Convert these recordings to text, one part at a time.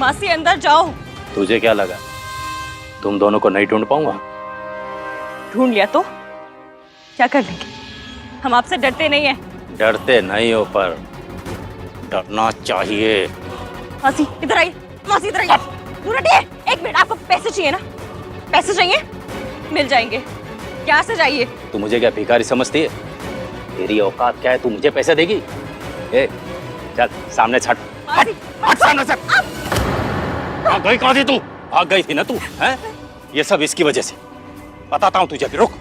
मासी अंदर जाओ। तुझे क्या लगा तुम दोनों को नहीं ढूंढ पाऊंगा? ढूंढ लिया तो क्या कर लेंगे? हम आपसे डरते नहीं हैं। डरते नहीं हो पर डरना चाहिए। मासी इधर आइए, मासी इधर आइए। दूर हटिए। एक मिनट, आपको पैसे चाहिए ना? पैसे चाहिए? मिल जाएंगे। क्या से चाहिए? तू मुझे क्या भिखारी समझती है? तेरी औकात क्या है, तू मुझे पैसे देगी? ए, चल सामने छट। हट सामने से। भाग गई कहाँ थी तू? भाग गई थी ना तू, हैं? ये सब इसकी वजह से। बताता हूँ तुझे, रुक।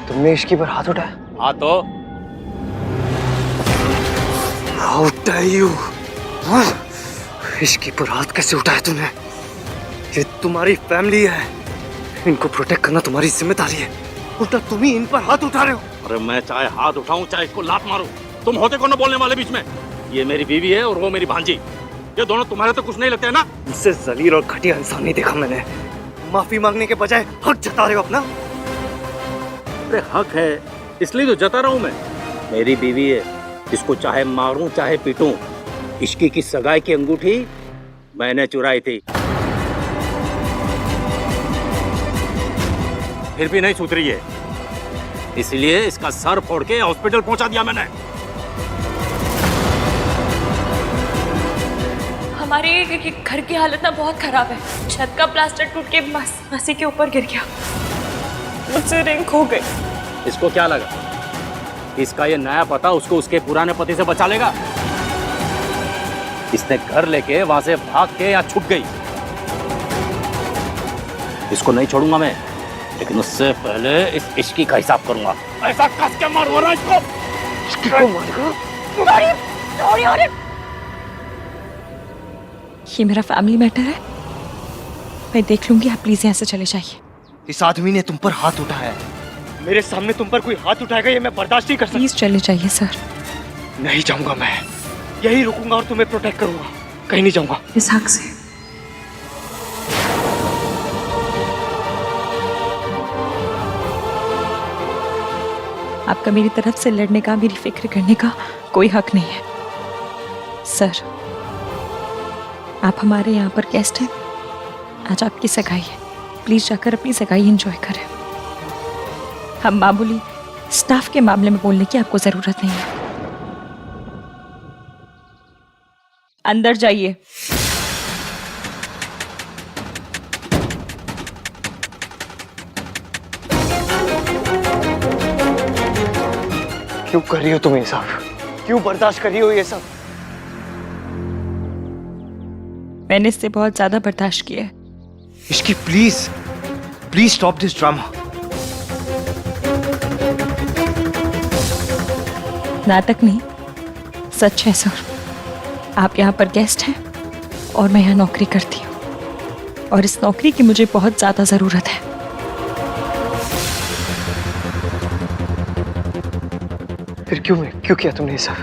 तुमने इश्की पर हाथ उठाया? हाँ तो How dare you? हाँ? इश्की पर हाथ कैसे उठाया तूने? ये तुम्हारी फैमिली है, इनको प्रोटेक्ट करना तुम्हारी जिम्मेदारी है। उल्टा तुम ही इन पर हाथ उठा रहे हो। अरे मैं चाहे हाथ उठाऊं चाहे इसको लात मारूं, तुम होते कौन बोलने वाले बीच में? ये मेरी बीवी है और वो मेरी भांजी। ये दोनों तुम्हारे तो कुछ नहीं लगते है ना? मुझसे जलील और घटिया इंसान नहीं देखा मैंने। माफी मांगने के बजाय हक जता रहे हो अपना। अरे हक है इसलिए तो जता रहा हूं मैं। मेरी बीवी है, इसको चाहे मारूं चाहे पीटूं। इश्की की सगाई की अंगूठी मैंने चुराई थी, फिर भी नहीं सुधरी है, इसलिए इसका सर फोड़ के हॉस्पिटल पहुंचा दिया मैंने। हमारे घर की हालत ना बहुत खराब है। छत का प्लास्टर टूट के मासी के ऊपर गिर गया। मुझसे रिंग खो गई। इसको क्या लगा इसका ये नया पता उसको उसके पुराने पति से बचा लेगा? इसने घर लेके वहां से भाग के यहाँ छुप गई। इसको नहीं छोड़ूंगा मैं, लेकिन उससे पहले इस इश्की का हिसाब करूंगा। ऐसा कस के मारूंगा ना इसको। इश्की को मारेगा? ये मेरा फैमिली मैटर है, मैं देख लूंगी। आप प्लीज यहाँ से चले जाइए। इस आदमी ने तुम पर हाथ उठाया है, मेरे सामने तुम पर कोई हाथ उठाएगा ये मैं बर्दाश्त नहीं कर सकता। प्लीज चले जाइए सर। नहीं जाऊंगा मैं, यही रुकूंगा और तुम्हें प्रोटेक्ट करूंगा, कहीं नहीं जाऊंगा। इस हक से आपका मेरी तरफ से लड़ने का, मेरी फिक्र करने का कोई हक नहीं है सर। आप हमारे यहाँ पर गेस्ट हैं, आज आपकी सगाई है। प्लीज जाकर अपनी सगाई एंजॉय करें। हम मामूली स्टाफ के मामले में बोलने की आपको जरूरत नहीं है। अंदर जाइए। क्यों कर रही हो तुम ये सब? क्यों बर्दाश्त कर रही हो ये सब? मैंने इससे बहुत ज्यादा बर्दाश्त किया है। Ishki please please stop this drama. नाटक नहीं, सच है सर। आप यहाँ पर गेस्ट हैं और मैं यहाँ नौकरी करती हूँ, और इस नौकरी की मुझे बहुत ज्यादा जरूरत है। फिर क्यों किया तुमने ये सब?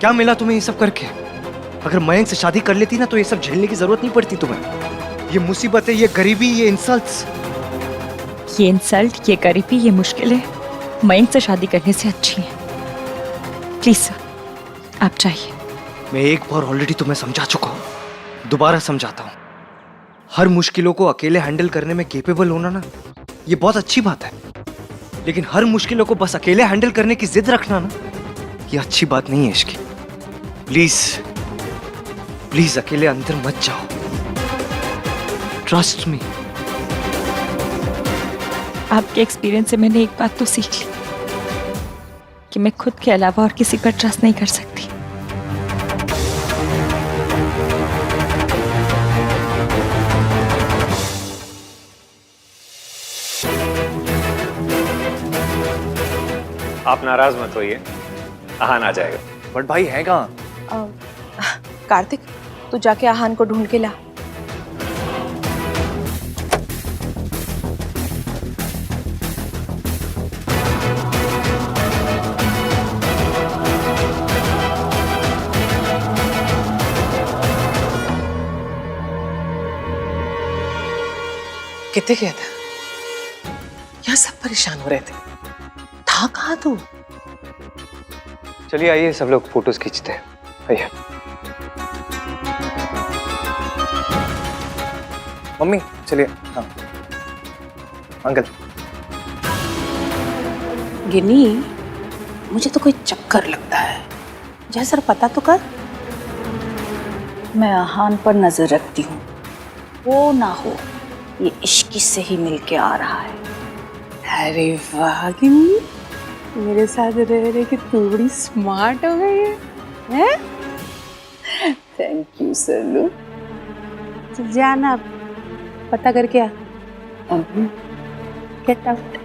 क्या मिला तुम्हें ये सब करके? अगर मयंक से शादी कर लेती ना तो ये सब झेलने की जरूरत नहीं पड़ती तुम्हें। ये मुसीबतें, ये गरीबी, ये इंसल्ट्स। ये इंसल्ट, ये गरीबी, ये मुश्किलें मयंक से शादी करने से अच्छी हैं। प्लीज सर आप चाहिए। मैं एक बार ऑलरेडी तुम्हें समझा चुका हूँ, दोबारा समझाता हूँ। हर मुश्किलों को अकेले हैंडल करने में केपेबल होना ना, ये बहुत अच्छी बात है। लेकिन हर मुश्किलों को बस अकेले हैंडल करने की जिद रखना ना, ये अच्छी बात नहीं है इश्की। प्लीज प्लीज अकेले अंदर मत जाओ, ट्रस्ट मी। आपके एक्सपीरियंस से मैंने एक बात तो सीख ली कि मैं खुद के अलावा और किसी पर ट्रस्ट नहीं कर सकती। आप नाराज मत होइए, आहान आ जाएगा। बट भाई है कहाँ? कार्तिक, तू जाके आहान को ढूंढ के ला। कितने गया था? यहाँ सब परेशान हो रहे थे। था कहाँ तू? चलिए आइए, सब लोग फोटोज खींचते हैं। आइए। मम्मी चलिए। हाँ अंकल। गिन्नी, मुझे तो कोई चक्कर लगता है। जैसा पता तो कर। मैं आहान पर नजर रखती हूँ, वो ना हो ये इश्की से ही मिलके आ रहा है। अरे वाह गिन्नी, मेरे साथ रह रहे कि तू बड़ी स्मार्ट हो गई है? Thank you Sallu. चल जाना, पता करके आ। Get out.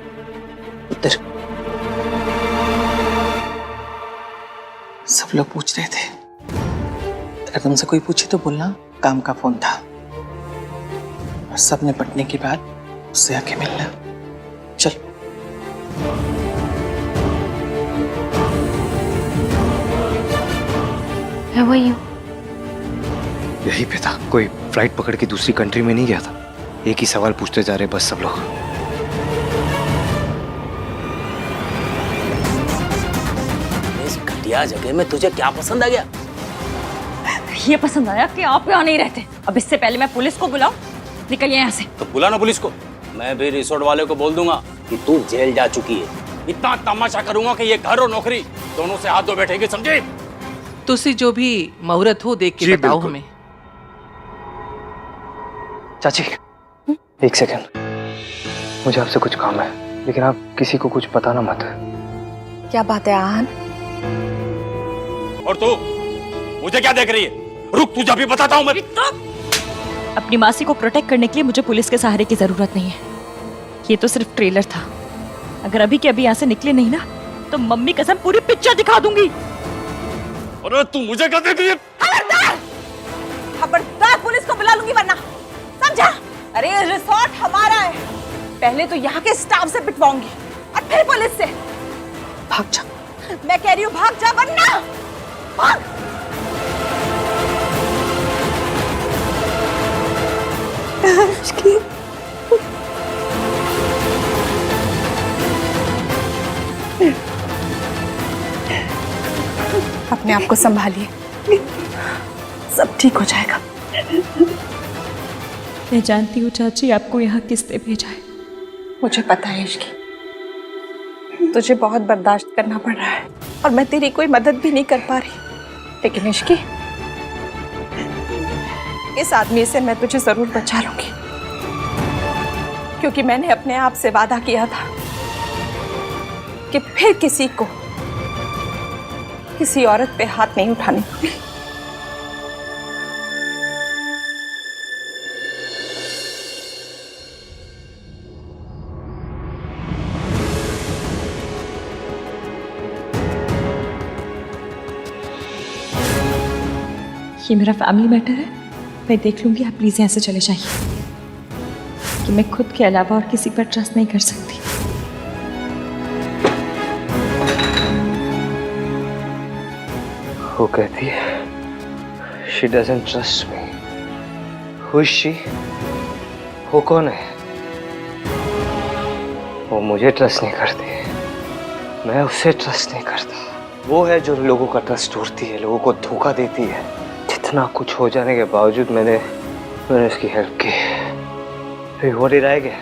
उधर सब लोग पूछ रहे थे, अगर तुमसे कोई पूछे तो बोलना काम का फोन था। और सब निपटने के बाद उससे आके मिलना। चल। वही यही पे था, कोई फ्लाइट पकड़ के दूसरी कंट्री में नहीं गया था। एक ही सवाल पूछते जा रहे बस सब लोग। इस घटिया जगह में तुझे क्या पसंद आ गया? ये पसंद आया कि आप यहाँ नहीं रहते। अब इससे पहले मैं पुलिस को बुलाऊं, निकलिए यहाँ से। तो बुला ना पुलिस को। मैं भी रिसोर्ट वाले को बोल दूंगा कि तू जेल जा चुकी है। इतना तमाशा करूंगा कि ये घर और नौकरी दोनों से हाथ धो बैठेगी, समझे? तुसी जो भी मुहूर्त हो देख के जी, बताओ बिल्कुल। हमें। चाची एक सेकंड, मुझे आपसे कुछ काम है, लेकिन आप किसी को कुछ बताना मत। क्या बात है आहान? और तू मुझे क्या देख रही है? रुक, तुझे अभी बताता हूँ मैं। अपनी मासी को प्रोटेक्ट करने के लिए मुझे पुलिस के सहारे की जरूरत नहीं है। ये तो सिर्फ ट्रेलर था। अगर अभी के अभी यहाँ से निकले नहीं ना, तो मम्मी कसम पूरी पिक्चर दिखा दूंगी। अरे तू मुझे क्या देख रही है? खबरदार! खबरदार, पुलिस को बुला लूंगी वरना, समझा? अरे रिसोर्ट हमारा है। पहले तो यहाँ के स्टाफ से पिटवाऊंगी और फिर पुलिस से। भाग जा। मैं कह रही हूँ भाग जा वरना भाग। अपने आप को संभालिए, सब ठीक हो जाएगा। मैं जानती हूँ चाची आपको यहाँ किसने भेजा है। मुझे पता है इश्की, तुझे बहुत बर्दाश्त करना पड़ रहा है और मैं तेरी कोई मदद भी नहीं कर पा रही। लेकिन इश्की, इस आदमी से मैं तुझे जरूर बचा लूंगी, क्योंकि मैंने अपने आप से वादा किया था कि फिर किसी को किसी औरत पे हाथ नहीं उठाने दूंगी। ये मेरा फैमिली मैटर है, मैं देख लूंगी। आप प्लीज यहाँ से चले जाइए, कि मैं खुद के अलावा और किसी पर ट्रस्ट नहीं कर सकती। वो कहती है she doesn't trust me. Who is she? वो कौन है? वो मुझे ट्रस्ट नहीं करती, मैं उसे ट्रस्ट नहीं करता। वो है जो लोगों का ट्रस्ट तोड़ती है, लोगों को धोखा देती है। जितना कुछ हो जाने के बावजूद मैंने उसकी हेल्प की। फिर वो रह गया।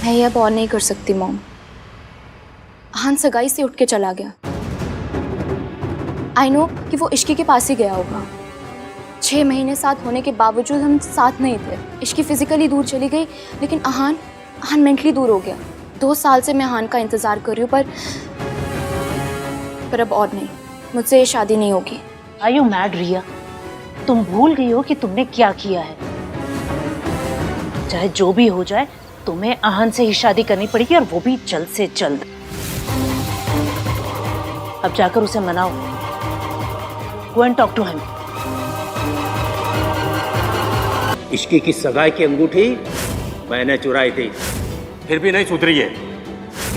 मैं ये अब और नहीं कर सकती मॉम। आहान सगाई से उठ के चला गया। आई नो कि वो इश्की के पास ही गया होगा। 6 महीने साथ होने के बावजूद हम साथ नहीं थे। इश्की फिजिकली दूर चली गई, लेकिन आहान मेंटली दूर हो गया। 2 साल से मैं आहान का इंतजार कर रही हूँ, पर अब और नहीं, मुझसे ये शादी नहीं होगी। Are you mad, रिया? तुम भूल गई हो कि तुमने क्या किया है। चाहे जो भी हो जाए तुम्हें आहन से ही शादी करनी पड़ेगी, और वो भी जल्द से जल्द। अब जाकर उसे मनाओ। Go and talk to him. इश्की की सगाई की अंगूठी मैंने चुराई थी, फिर भी नहीं सुधरी है,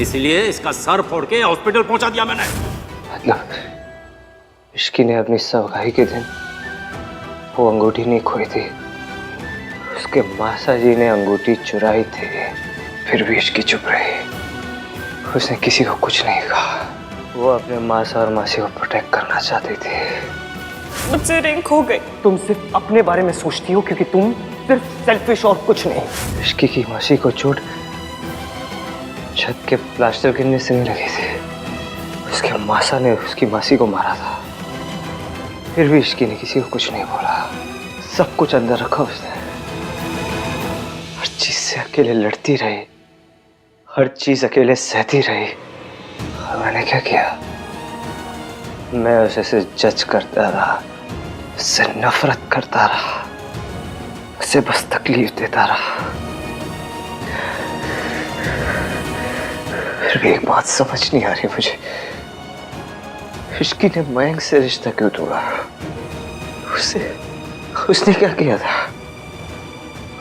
इसलिए इसका सर फोड़ के हॉस्पिटल पहुंचा दिया मैंने। मतलब इश्की ने अपनी सगाई के दिन वो अंगूठी नहीं खोई थी, उसके मासा जी ने अंगूठी चुराई थी, फिर भी इश्की चुप रही। उसने किसी को कुछ नहीं कहा। वो अपने मासा और मासी को प्रोटेक्ट करना चाहती थी। मुझसे रिंग खो गई। तुम सिर्फ अपने बारे में सोचती हो क्योंकि तुम सिर्फ सेल्फिश और कुछ नहीं। इश्की की मासी को चोट छत के प्लास्टर गिरने से नहीं लगी थी, उसके मासा ने उसकी मासी को मारा था। फिर भी इश्की ने किसी को कुछ नहीं बोला, सब कुछ अंदर रखा उसने। हर चीज से अकेले लड़ती रही, हर चीज अकेले सहती रही। और मैंने क्या किया? मैं उसे जज करता रहा, उससे नफरत करता रहा, उसे बस तकलीफ देता रहा। फिर भी एक बात समझ नहीं आ रही मुझे, इश्की ने मयंक से रिश्ता क्यों तोड़ा? उसने क्या किया था?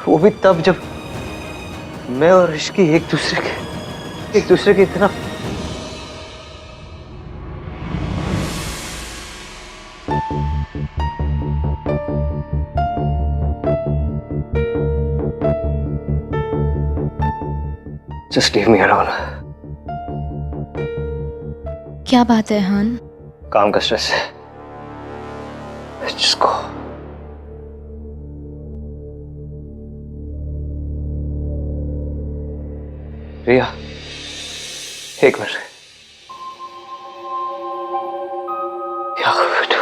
वो भी तब जब मैं और इश्की एक दूसरे के इतना Just leave me alone. क्या बात है हान? काम का स्ट्रेस है। Just go. रिया, एक मिनट। क्या हुआ बेटा?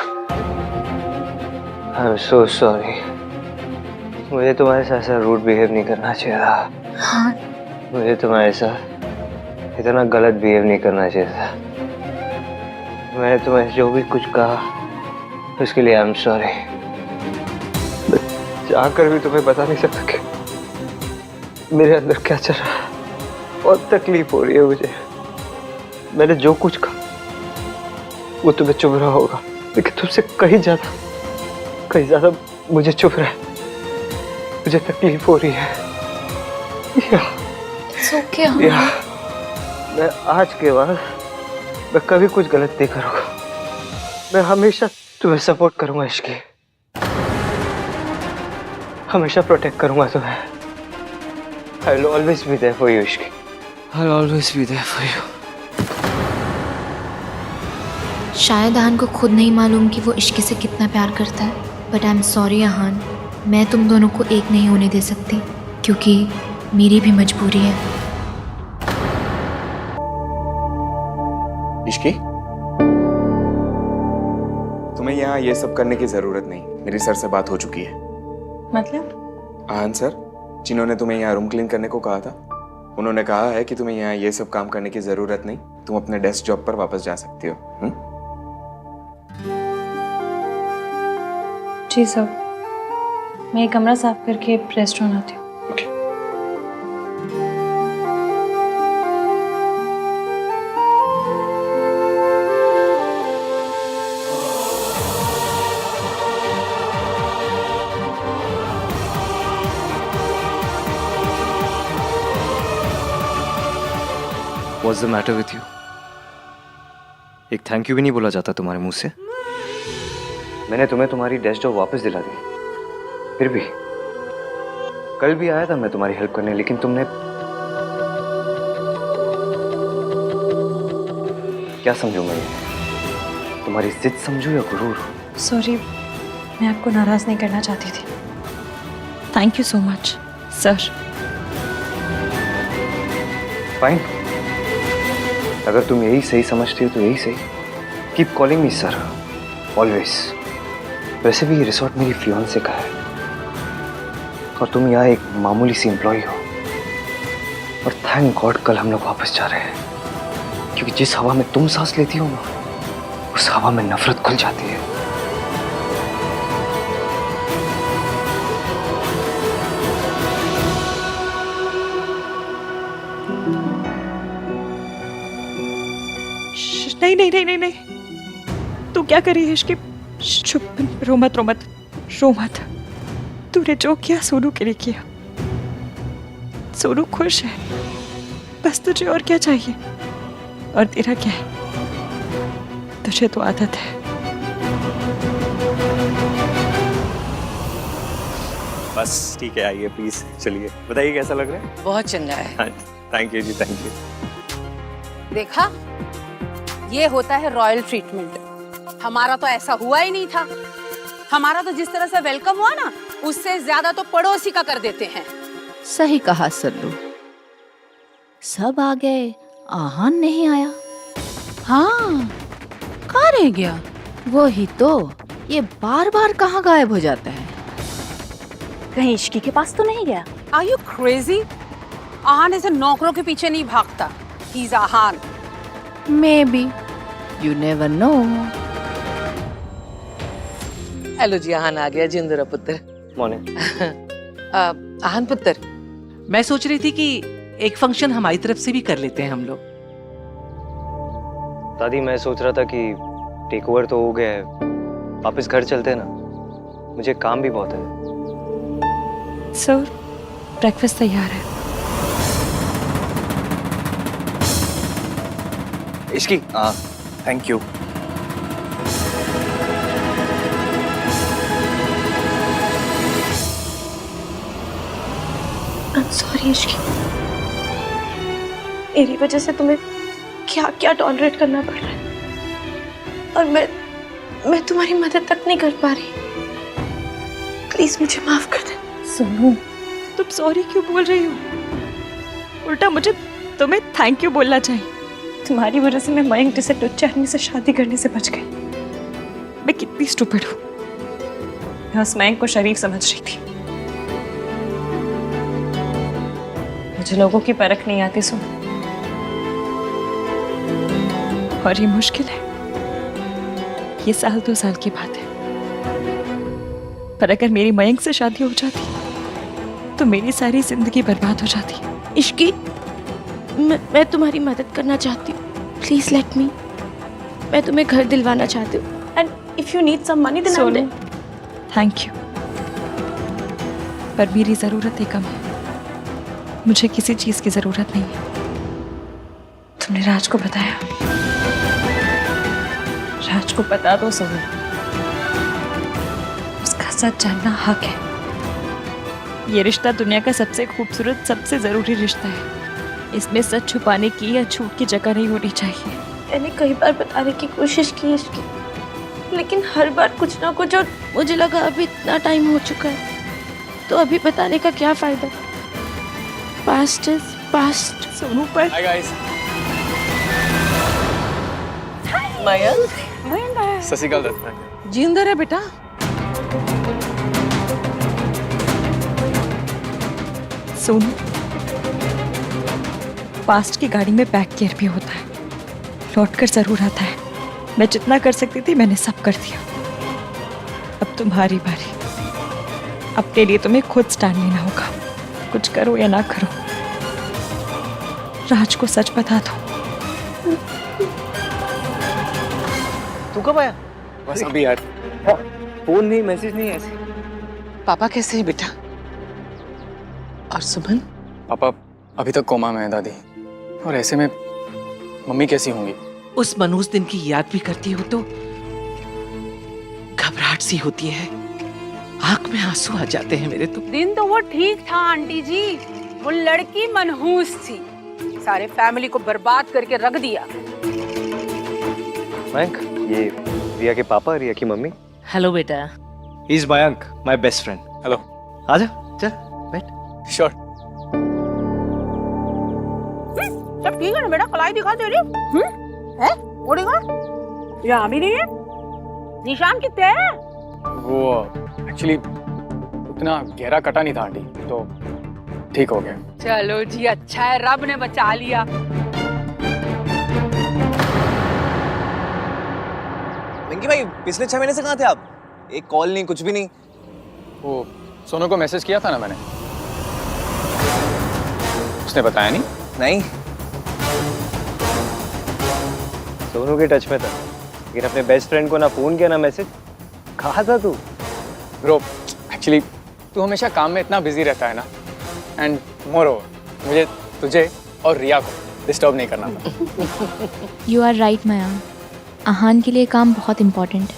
I'm so sorry. मुझे तुम्हारे साथ ऐसा रूड बिहेव नहीं करना चाहिए था। हाँ मुझे तुम्हारे साथ इतना गलत बिहेव नहीं करना चाहिए था। मैंने तुम्हें जो भी कुछ कहा उसके लिए आई एम सॉरी। जाकर भी तुम्हें बता नहीं सकता कि मेरे अंदर क्या चल रहा है। बहुत तकलीफ हो रही है मुझे। मैंने जो कुछ कहा वो तुम्हें चुभ रहा होगा, लेकिन तुमसे कहीं ज्यादा मुझे चुभ रहा है। मुझे तकलीफ हो रही है। या, मैं आज के बाद मैं कभी कुछ गलत नहीं करूंगा। मैं हमेशा तुम्हें सपोर्ट करूंगा इश्की, हमेशा प्रोटेक्ट करूंगा तुम्हें। I will always be there for you, Ishki. I'll always be there for you. शायद आहान को खुद नहीं मालूम कि वो इश्की से कितना प्यार करता है, बट आई एम सॉरी आहान, मैं तुम दोनों को एक नहीं होने दे सकती क्योंकि मेरी भी मजबूरी है। इश्की, तुम्हें यहाँ ये सब करने की जरूरत नहीं। मेरी सर से बात हो चुकी है। मतलब? आहान सर, जिन्होंने तुम्हें यहाँ रूम क्लीन करने को कहा था, उन्होंने कहा है कि तुम्हें यहाँ ये सब काम करने की जरूरत नहीं। तुम अपने डेस्क जॉब पर वापस जा सकती हो। जी सर, मैं ये कमरा साफ करके रेस्टोरेंट आती हूँ। What's the matter with you? एक थैंक यू भी नहीं बोला जाता तुम्हारे मुंह से। मैंने तुम्हें तुम्हारी डेस्क जॉब वापस दिला दी। फिर भी कल भी आया था मैं तुम्हारी हेल्प करने, लेकिन तुमने क्या समझू मैं? तुम्हारी जिद समझू या गुरूर? सॉरी, मैं आपको नाराज नहीं करना चाहती थी। Thank you so much sir. Fine, अगर तुम यही सही समझती हो तो यही सही। Keep calling me sir, always. वैसे भी ये रिसोर्ट मेरी फियांसे का है और तुम यहाँ एक मामूली सी एम्प्लॉय हो। और थैंक गॉड कल हम लोग वापस जा रहे हैं, क्योंकि जिस हवा में तुम सांस लेती हो ना, उस हवा में नफरत घुल जाती है। नहीं नहीं नहीं नहीं नहीं, तू क्या करी है इसकी? चुप, रो मत रो मत रो मत। तूने जो किया सोनू के लिए किया। सोनू खुश है, बस तुझे और क्या चाहिए? और तेरा क्या है? तुझे तो आदत है। बस ठीक है, आइए प्लीज, चलिए बताइए कैसा लग रहा है? बहुत चंगा है। हाँ, thank you ji, thank you. देखा, ये होता है रॉयल ट्रीटमेंट। हमारा तो ऐसा हुआ ही नहीं था। हमारा तो जिस तरह से वेलकम हुआ ना, उससे ज्यादा तो पड़ोसी का कर देते हैं। सही कहा सल्लू। सब आ गए, आहान नहीं आया। हाँ, कहाँ रह गया? वही तो, ये बार बार कहाँ गायब हो जाता है? कहीं इश्की के पास तो नहीं गया? Are you crazy? आहान ऐसे नौकरों के पीछे नहीं भागता। He's Aahan. Maybe, you never know. Hello ji, Aahan आ गया। जिंदरा पुत्र। मॉर्निंग। आहान पुत्र, मैं सोच रही थी कि एक फंक्शन हमारी तरफ से भी कर लेते हैं हम लोग। दादी, मैं सोच रहा था कि टेक ओवर तो हो गया है, वापस घर चलते हैं ना, मुझे काम भी बहुत है। सर, ब्रेकफास्ट तैयार है। इसकी थैंक यू। सॉरी इश्की, मेरी वजह से तुम्हें क्या क्या टॉलरेट करना पड़ रहा है, और मैं तुम्हारी मदद तक नहीं कर पा रही। प्लीज मुझे माफ कर दे। सोनू, तुम सॉरी क्यों बोल रही हो? उल्टा मुझे तुम्हें थैंक यू बोलना चाहिए। तुम्हारी वजह से मैं मयंक जैसे टुच्चे आदमी से शादी करने से बच गई। मैं कितनी स्टूपिड हूँ। मैं उस मयंक को शरीफ समझ रही थी। मुझे लोगों की परख नहीं आती सुन, और ये मुश्किल है। ये 1-2 साल की बात है, पर अगर मेरी मयंक से शादी हो जाती तो मेरी सारी जिंदगी बर्बाद हो जाती। इश्की, मैं तुम्हारी मदद करना चाहती हूँ। Please let me. मैं तुम्हें घर दिलवाना चाहती हूँ। And if you need some money then I will. Thank you, पर मेरी जरूरतें कम है। मुझे किसी चीज की जरूरत नहीं है। तुमने राज को बताया? राज को बता दो सोनू, उसका सच जानना हक है। ये रिश्ता दुनिया का सबसे खूबसूरत, सबसे जरूरी रिश्ता है। इसमें सच छुपाने की या झूठ की जगह नहीं होनी चाहिए। मैंने कई बार बताने की कोशिश की इसकी, लेकिन हर बार कुछ ना कुछ, और मुझे लगा अभी इतना टाइम हो चुका है तो अभी बताने का क्या फायदा। Past is past. सोनू पर हाय गाइस। मयंक, ससिकाल दत्ता। जिंदर है बेटा। सोनू, पास्ट की गाड़ी में बैक केयर भी होता है, लौट कर जरूर आता है। मैं जितना कर सकती थी मैंने सब कर दिया। अब तुम्हारी बारी। अपने लिए तुम्हें खुद स्टैंड लेना होगा, कुछ करो या ना करो। राज को सच बता दो। तू कब आया? बस अभी यार, फोन नहीं, मैसेज नहीं, ऐसे। पापा कैसे है बेटा? और सुमन? पापा अभी तक कोमा में है दादी, और ऐसे में मम्मी कैसी होंगी? उस मनहूस दिन की याद भी करती हो तो घबराहट सी होती है, आंख में आंसू आ जाते हैं मेरे तो। दिन तो वो ठीक था आंटी जी, वो लड़की मनहूस थी, सारे फैमिली को बर्बाद करके रख दिया। मयंक, ये रिया के पापा, रिया की मम्मी। हेलो बेटा। He is Mayank, my best friend. Hello. आजा, चल बैठ। श्योर। सब ठीक है ना बेटा? कलाई दिखा दे रही है? वो देखो, यहाँ भी नहीं है। निशान कितने हैं? वो एक्चुअली उतना गहरा कटा नहीं था आंटी, तो ठीक हो गया। चलो जी, अच्छा है, रब ने बचा लिया। वेंकी भाई, पिछले 6 महीने से कहाँ थे आप? एक कॉल नहीं, कुछ भी नहीं। वो सोनू को मैसेज किया था ना मैंने, उसने बताया नहीं। नहीं। सोनू के टच में था, लेकिन अपने बेस्ट फ्रेंड को ना फोन किया ना मैसेज। कहाँ था तू? ब्रो एक्चुअली तू हमेशा काम में इतना बिजी रहता है ना, एंड मोर ओवर मुझे तुझे और रिया को डिस्टर्ब नहीं करना था। यू आर राइट मयांक, आहान के लिए काम बहुत इम्पोर्टेंट है।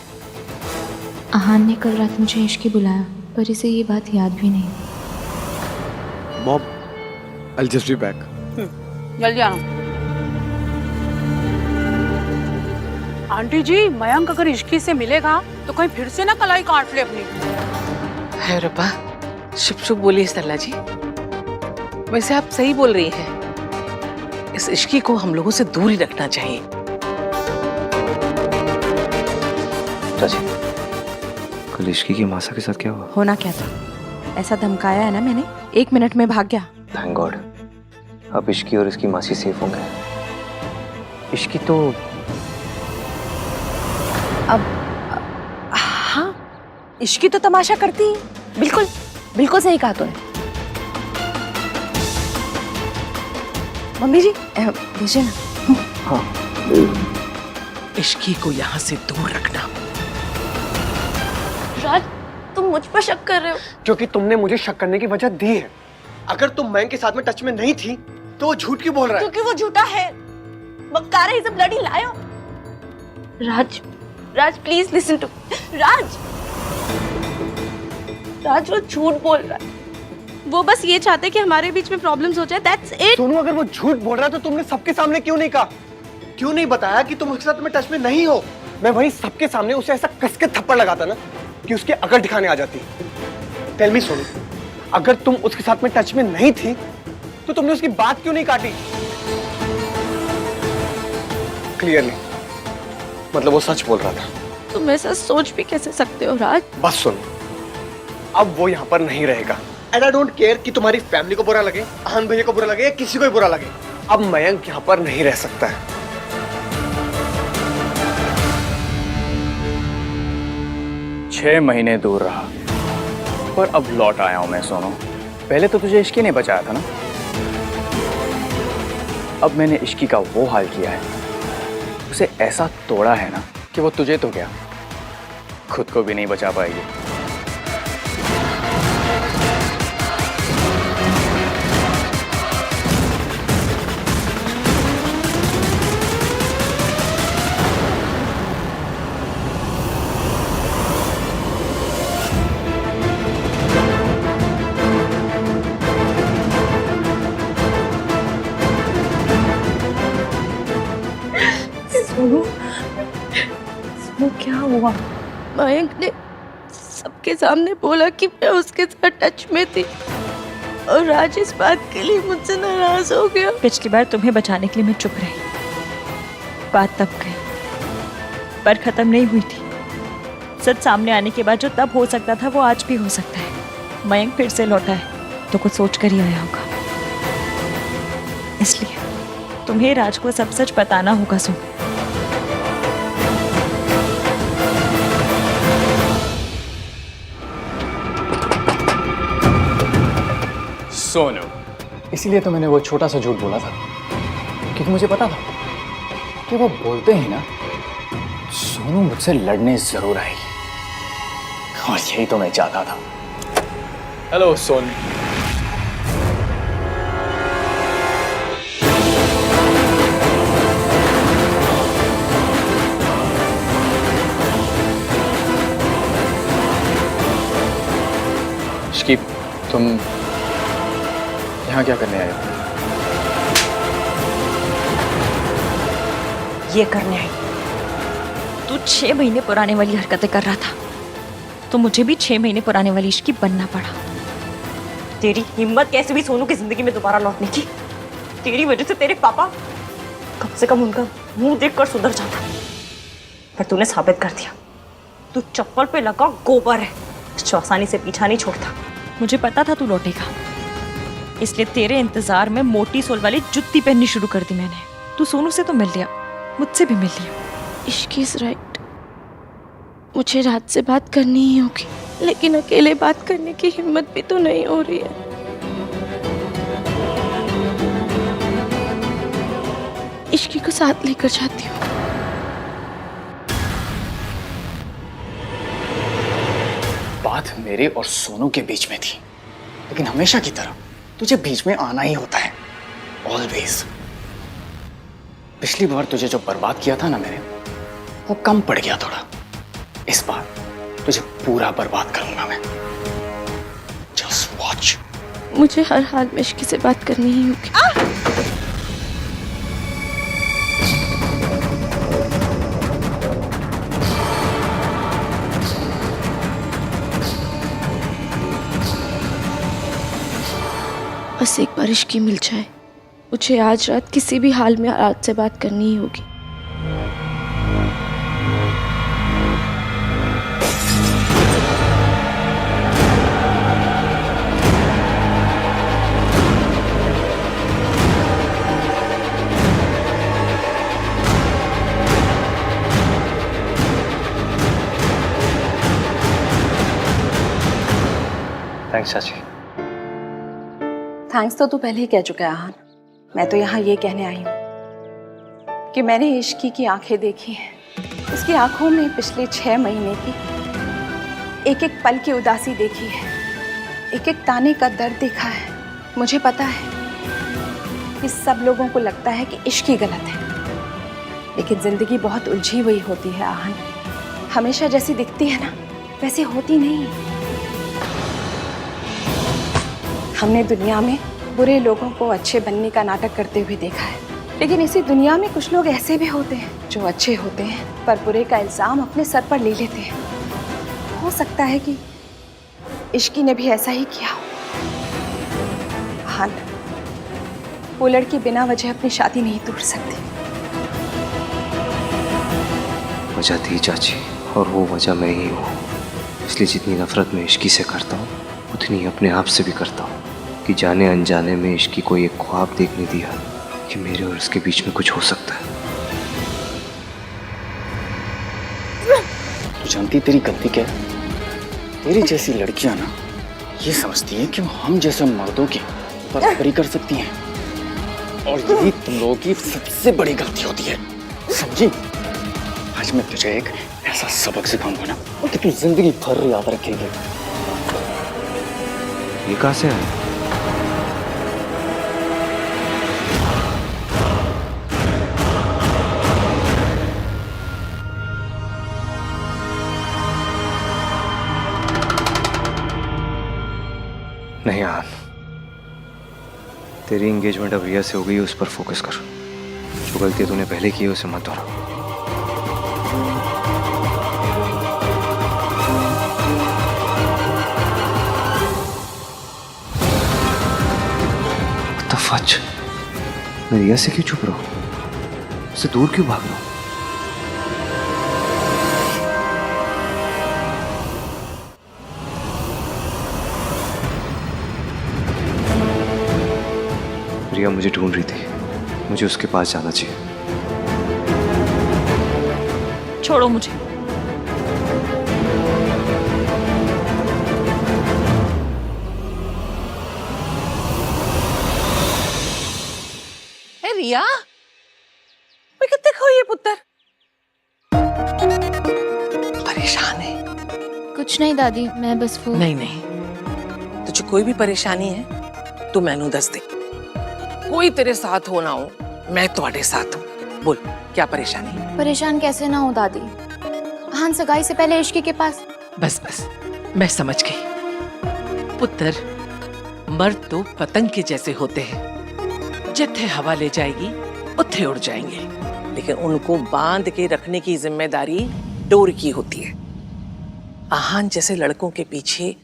आहान ने कल रात मुझे इश्की बुलाया, पर इसे ये बात याद भी नहीं। Mom, I'll just be back. जल्दी आना। आंटी जी, मयंक अगर इश्की से मिलेगा तो कहीं फिर से ना कलाई काट ले अपनी। है रब्बा, शुभ शुभ बोलिए सरला जी। वैसे आप सही बोल रही हैं, इस इश्की को हम लोगों से दूर ही रखना चाहिए। चाची, कल इश्की की मासा के साथ क्या हुआ? होना क्या था? ऐसा धमकाया है ना मैंने, 1 मिनट में भाग गया। थैंक गॉड, अब इश्की और इसकी मासी सेफ होंगे। इश्की तो हाँ, इश्की तो तमाशा करती है। बिल्कुल बिल्कुल सही कहा तूने। मम्मी जी भेजिए ना। हाँ, इश्की को यहाँ से दूर रखना। राज, तुम मुझ पर शक कर रहे हो? क्योंकि तुमने मुझे शक करने की वजह दी है। अगर तुम मयंक के साथ में टच में नहीं थी तो वो झूठ क्यों बोल रहा है? क्योंकि वो झूठा है। बक्कारा is a bloody liar. Raj please listen to. Raj वो झूठ बोल रहा है। वो बस ये चाहते कि हमारे बीच में प्रॉब्लम्स हो जाए, दैट्स इट। सोनू, अगर वो झूठ बोल रहा है तो तुमने सबके सामने क्यों नहीं कहा? क्यों नहीं बताया कि तुम उसके साथ में टच में नहीं हो? मैं वहीं सबके सामने उसे ऐसा कस के थप्पड़ लगाता ना कि उसके अकड़ दिखाने आ जाती। टेल मी सोनू, अगर तुम उसके साथ में टच में नहीं थी तो तुमने उसकी बात क्यों नहीं काटी? क्लियरली मतलब वो सच बोल रहा था। तुम ऐसा सोच भी कैसे सकते हो राज? बस सुनो, अब वो यहाँ पर नहीं रहेगा। एंड आई डोंट केयर कि तुम्हारी फैमिली को बुरा लगे, आहान भैया को बुरा लगे या किसी को भी बुरा लगे। अब मयंक यहाँ पर नहीं रह सकता है। 6 महीने दूर रहा, पर अब लौट आया हूं मैं सोनू। पहले तो तुझे इश्की ने बचाया था ना, अब मैंने इश्की का वो हाल किया है, उसे ऐसा तोड़ा है ना कि वो तुझे तो क्या, खुद को भी नहीं बचा पाएगी। वो क्या हुआ? मयंक ने सबके सामने बोला कि मैं उसके साथ टच में थी और राज इस बात के लिए मुझसे नाराज हो गया। पिछली बार तुम्हें बचाने के लिए मैं चुप रही, बात तब गई पर खत्म नहीं हुई थी। सच सामने आने के बाद जो तब हो सकता था वो आज भी हो सकता है। मयंक फिर से लौटा है तो कुछ सोच कर ही आया होगा, इसलिए तुम्हें राज को सब सच बताना होगा। सोनू, इसीलिए तो मैंने वो छोटा सा झूठ बोला था, क्योंकि मुझे पता था कि वो बोलते ही ना सोनू मुझसे लड़ने जरूर आएगी, और यही तो मैं चाहता था। हेलो सोनू। इश्की, तुम यहाँ क्या करने आए हो? ये करने आई। तू 6 महीने पुराने वाली हरकतें कर रहा था तो मुझे भी 6 महीने पुराने वाली इश्की बनना पड़ा। तेरी हिम्मत कैसे भी सोनू की जिंदगी में दोबारा लौटने की। तेरी वजह से तेरे पापा कम से कम उनका मुंह देखकर सुधर जाता, पर तूने साबित कर दिया तू चप्पल पे लगा गोबर है, जो आसानी से पीछा नहीं छोड़ता। मुझे पता था तू लौटेगा, इसलिए तेरे इंतजार में मोटी सोल वाली जुत्ती पहननी शुरू कर दी मैंने। तू सोनू से तो मिल लिया, मुझसे भी मिल लिया। इश्की इज राइट, मुझे रात से बात करनी ही होगी, लेकिन अकेले बात करने की हिम्मत भी तो नहीं हो रही है। इश्की को साथ लेकर जाती हूँ। बात मेरे और सोनू के बीच में थी, लेकिन हमेशा की तरह तुझे बीच में आना ही होता है, ऑलवेज। पिछली बार तुझे जो बर्बाद किया था ना मैंने, वो कम पड़ गया थोड़ा। इस बार तुझे पूरा बर्बाद करूंगा मैं। Just watch. मुझे हर हाल में इश्की से बात करनी ही होगी। बस एक बार इश्की मिल जाए, मुझे आज रात किसी भी हाल में रात से बात करनी ही होगी। थैंक्स चाची। थैंक्स तो तू पहले ही कह चुका है आहान। मैं तो यहाँ ये कहने आई हूँ कि मैंने इश्की की आंखें देखी हैं। उसकी आंखों में पिछले 6 महीने की एक एक पल की उदासी देखी है, एक एक ताने का दर्द देखा है। मुझे पता है कि सब लोगों को लगता है कि इश्क ही गलत है, लेकिन जिंदगी बहुत उलझी हुई होती है आहान। हमेशा जैसी दिखती है ना, वैसी होती नहीं। हमने दुनिया में बुरे लोगों को अच्छे बनने का नाटक करते हुए देखा है, लेकिन इसी दुनिया में कुछ लोग ऐसे भी होते हैं जो अच्छे होते हैं पर बुरे का इल्जाम अपने सर पर ले लेते हैं। हो सकता है कि इश्की ने भी ऐसा ही किया हो। हाँ, वो लड़की बिना वजह अपनी शादी नहीं तोड़ सकती। वजह थी चाची, और वो वजह मैं ही हूँ। इसलिए जितनी नफरत मैं इश्की से करता हूँ, उतनी अपने आप से भी करता हूँ कि जाने अनजाने में इश्की को एक ख्वाब देखने दिया कि मेरे और उसके बीच में कुछ हो सकता है। तू जानती तेरी गलती क्या है? तेरी जैसी लड़कियां ना ये समझती हैं कि वो हम जैसे मर्दों की बराबरी कर सकती हैं, और यही तुम लोगों की सबसे बड़ी गलती होती है, समझी? आज मैं तुझे एक ऐसा सबक सिखाऊंगा ना कि तू जिंदगी भर याद रखेगी। ये कहाँ से आया? नहीं आन, तेरी एंगेजमेंट अब रिया से हो गई, उस पर फोकस कर। जो गलती तूने पहले की है उसे मत दोहरा। फच, मैं रिया से क्यों चुप रहा हूं? उससे दूर क्यों भाग रहा हूं? रिया मुझे ढूंढ रही थी, मुझे उसके पास जाना चाहिए। छोड़ो मुझे। रिया, मैं कितने खोई है पुत्र? परेशान है? कुछ नहीं दादी, मैं बस वो नहीं नहीं, तुझे कोई भी परेशानी है तो मैनू दस दे। कोई तेरे साथ हो ना हो, मैं तुम्हारे साथ हूँ। बोल, क्या परेशानी? परेशान कैसे ना हो दादी। हान सगाई से पहले इश्की के पास। बस बस, मैं समझ गई। पुत्र, मर्द तो पतंग के जैसे होते हैं, जिथे हवा ले जाएगी उथे उड़ जाएंगे, लेकिन उनको बांध के रखने की जिम्मेदारी डोर की होती है। आहान जैसे लड़कों के पीछे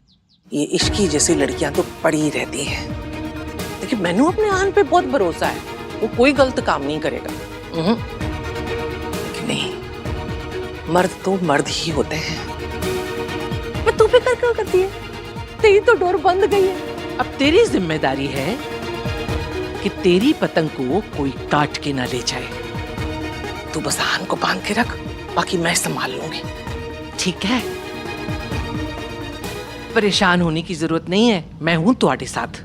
ये इश्की जैसी लड़कियां तो पड़ी रहती हैं, लेकिन मैनू अपने आहान पे बहुत भरोसा है, वो कोई गलत काम नहीं करेगा। लेकिन नहीं, मर्द तो मर्द ही होते हैं। मैं तू फिक्र क्यों करती है? तेरी तो डोर बंद गई है। अब तेरी जिम्मेदारी है कि तेरी पतंग को कोई काट के ना ले जाए। तू बस आहान को बांध के रख, बाकी मैं संभाल लूंगी, ठीक है? परेशान होने की जरूरत नहीं है, मैं हूं तुम्हारे साथ।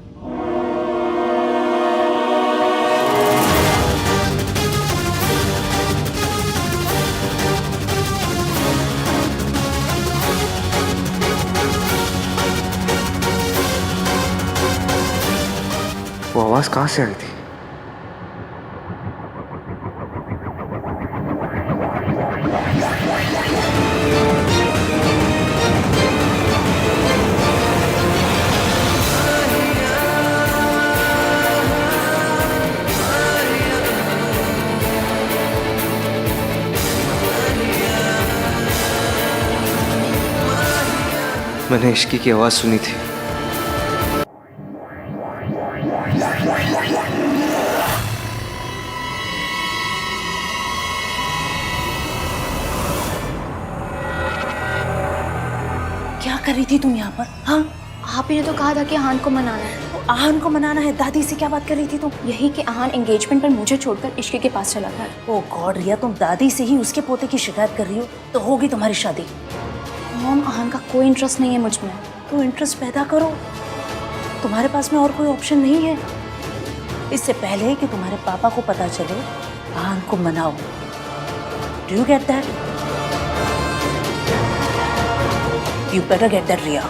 आवाज कहाँ से आई थी? मैंने इश्की की आवाज सुनी थी। क्या कर रही थी तुम यहाँ पर? हाँ, आप ही ने तो कहा था कि आहान को मनाना है। तो आहान को मनाना है। दादी से क्या बात कर रही थी तुम? यही कि आहान एंगेजमेंट पर मुझे छोड़कर इश्की के पास चला गया। ओ गॉड रिया, तुम दादी से ही उसके पोते की शिकायत कर रही हो तो होगी तुम्हारी शादी। मॉम, आहान का कोई इंटरेस्ट नहीं है मुझ में। तो इंटरेस्ट पैदा करो, तुम्हारे पास में और कोई ऑप्शन नहीं है। इससे पहले कि तुम्हारे पापा को पता चले, आहान को मनाओ। Do you get that? You better get that Riya.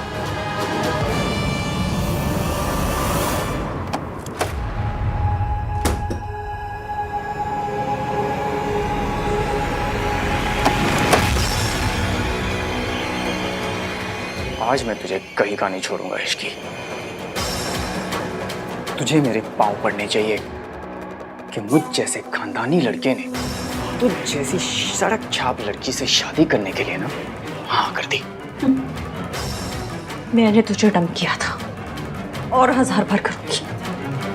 आज मैं तुझे कहीं का नहीं छोड़ूंगा इश्की। तुझे मेरे पांव पड़ने चाहिए कि मुझ जैसे खानदानी लड़के ने तुझ जैसी सड़क छाप लड़की से शादी करने के लिए ना हाँ कर दी। मैंने तुझे डंप किया था और 1000 बार करूंगी।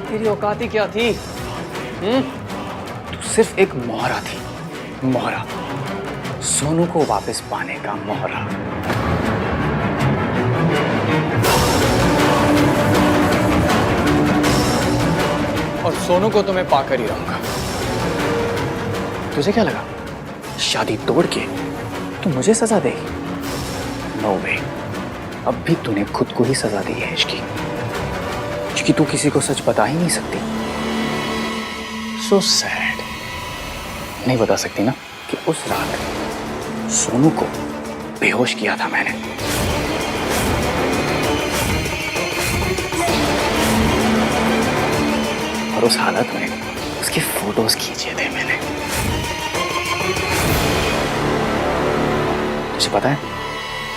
तेरी औकात ही क्या थी? तू सिर्फ एक मोहरा थी, मोहरा, सोनू को वापस पाने का मोहरा। और सोनू को तो मैं पाकर ही रहूंगा। तुझे क्या लगा शादी तोड़ के तू मुझे सजा देगी? नो वे, अब भी तूने खुद को ही सजा दी है इश्की, क्योंकि तू किसी को सच बता ही नहीं सकती। So sad. नहीं बता सकती ना कि उस रात सोनू को बेहोश किया था मैंने। और उस हालत में उसके फोटोज खींचे थे मैंने। तुझे पता है,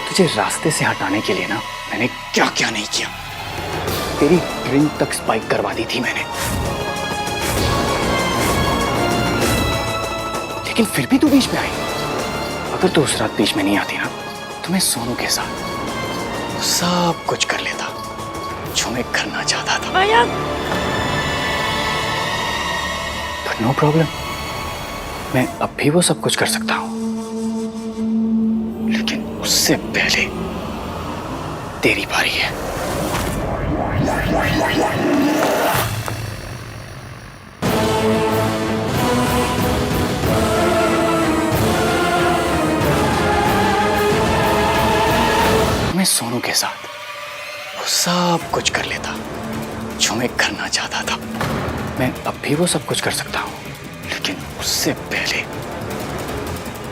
तुझे रास्ते से हटाने के लिए ना मैंने क्या क्या नहीं किया। तेरी ड्रिंक तक स्पाइक करवा दी थी मैंने, लेकिन फिर भी तू बीच में आई। अगर तू उस रात बीच में नहीं आती ना तो मैं सोनू के साथ सब कुछ कर लेता जो मैं करना चाहता था। बट नो प्रॉब्लम, मैं अब भी वो सब कुछ कर सकता हूं, लेकिन उससे पहले तेरी बारी है। मैं सोनू के साथ वो सब कुछ कर लेता जो मैं करना चाहता था। मैं अब भी वो सब कुछ कर सकता हूं, लेकिन उससे पहले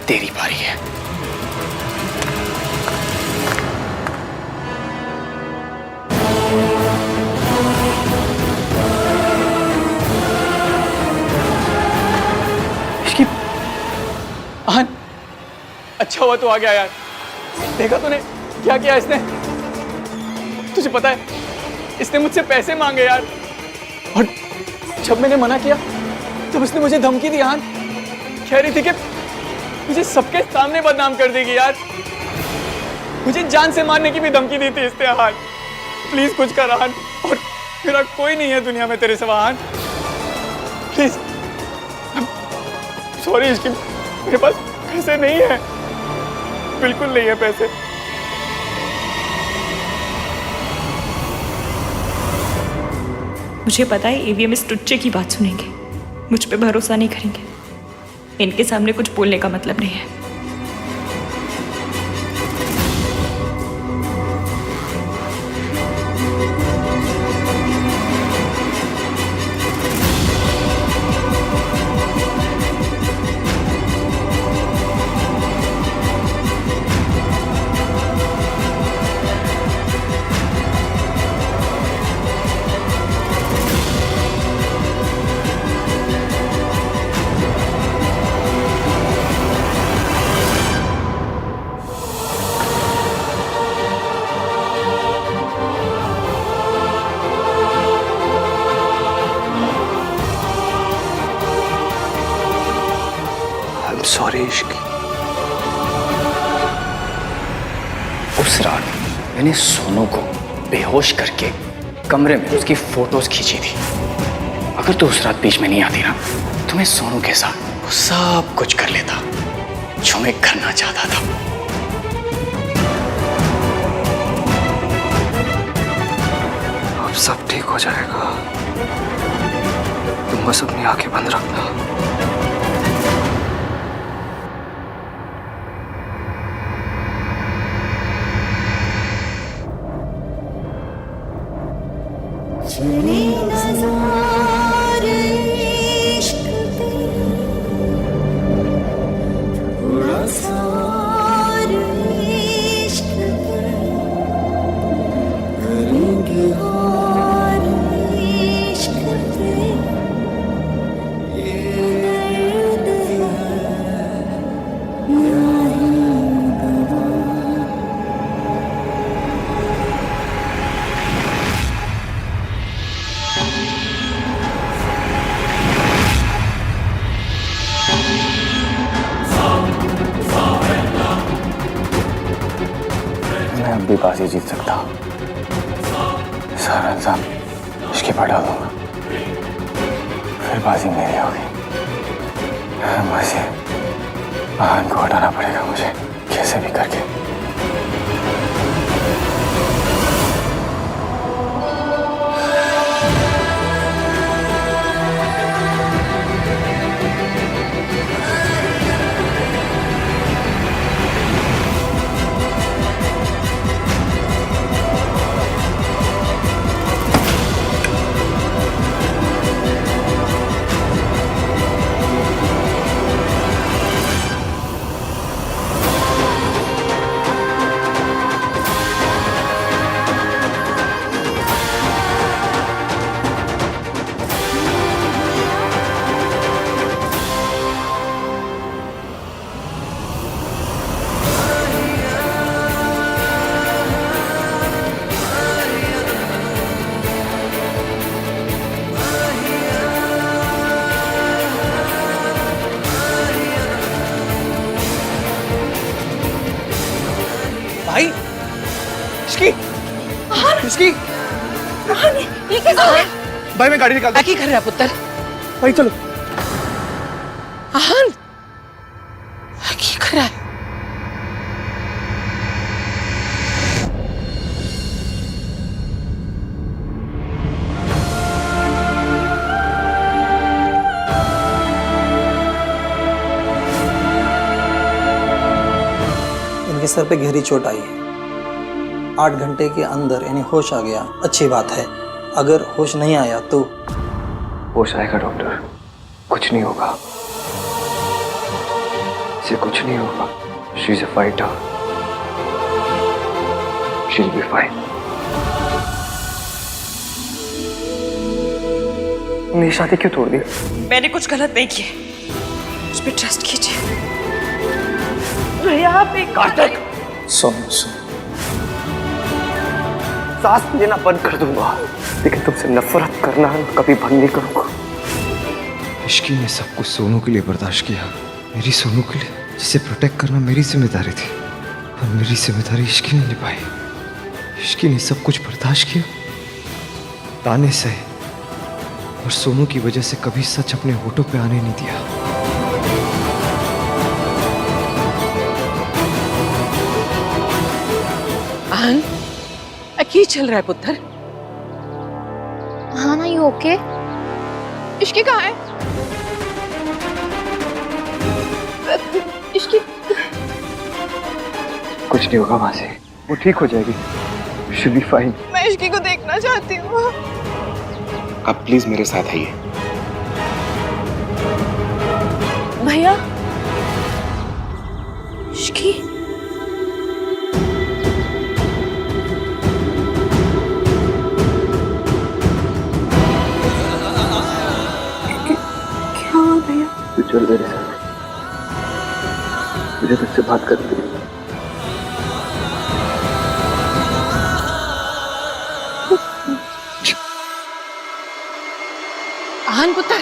तेरी बारी है। इश्की, आहन, अच्छा हुआ तू आ गया यार। देखा तूने क्या किया इसने? तुझे पता है इसने मुझसे पैसे मांगे यार, और जब मैंने मना किया तब उसने मुझे धमकी दी। आहन कह रही थी कि मुझे सबके सामने बदनाम कर देगी यार। मुझे जान से मारने की भी धमकी दी थी इसने। आहन प्लीज कुछ कर आहन, और मेरा कोई नहीं है दुनिया में तेरे सिवा। आहन प्लीज। सॉरी इसकी, मेरे पास पैसे नहीं है, बिल्कुल नहीं है पैसे। मुझे पता है ईवीएम इस टुच्चे की बात सुनेंगे, मुझ पे भरोसा नहीं करेंगे। इनके सामने कुछ बोलने का मतलब नहीं है। सॉरी इश्क। उस रात मैंने सोनू को बेहोश करके कमरे में उसकी फोटोज खींची थी। अगर तू उस रात बीच में नहीं आती ना तो मैं सोनू के साथ वो सब कुछ कर लेता जो मैं करना चाहता था। अब सब ठीक हो जाएगा, तुम बस अपनी आंखें बंद रखना। मैं अब भी बाजी जीत सकता हूँ। सारा इल्जाम इसके पर डाल दूंगा, फिर बाजी मेरी होगी। बाजी आहान को हटाना पड़ेगा मुझे कैसे भी करके। भाई इश्की, इश्की, ये कैसा है? भाई मैं गाड़ी निकालता क्या कर रहा है पुत्र? भाई चलो। आहान क्या कर रहा है? इनके सर पे गहरी चोट आई है। 8 घंटे के अंदर इन्हें होश आ गया, अच्छी बात है। अगर होश नहीं आया तो होश आएगा डॉक्टर, कुछ नहीं होगा, इसे कुछ नहीं होगा। She is a fighter, she will be fine. तुमने शादी क्यों तोड़ दी? मैंने कुछ गलत नहीं किया, मुझ पे ट्रस्ट कीजिए। भैया आप एक कार्तिक, सुन सांस लेना बंद कर दूंगा, लेकिन तुमसे नफरत करना कभी बंद नहीं करूंगा। इश्की ने सब कुछ सोनू के लिए बर्दाश्त किया, मेरी सोनू के लिए, जिसे प्रोटेक्ट करना मेरी जिम्मेदारी थी, पर मेरी जिम्मेदारी इश्की ने निभाई। इश्की ने सब कुछ बर्दाश्त किया, ताने सहे, और सोनू की वजह से कभी सच अपने होठों पे आने नहीं दिया। आहान क्या चल रहा है पुत्र? हाँ ना, यू ओके? इश्की कहाँ है? इश्की कुछ नहीं होगा मासी, वो ठीक हो जाएगी, शी विल बी फाइन। मैं इश्की को देखना चाहती हूँ। आप प्लीज मेरे साथ आइए। भैया इश्की क्या हुआ भैया? तू चल मेरे साथ, मुझे तुझसे बात करनी है। आहान पुत्र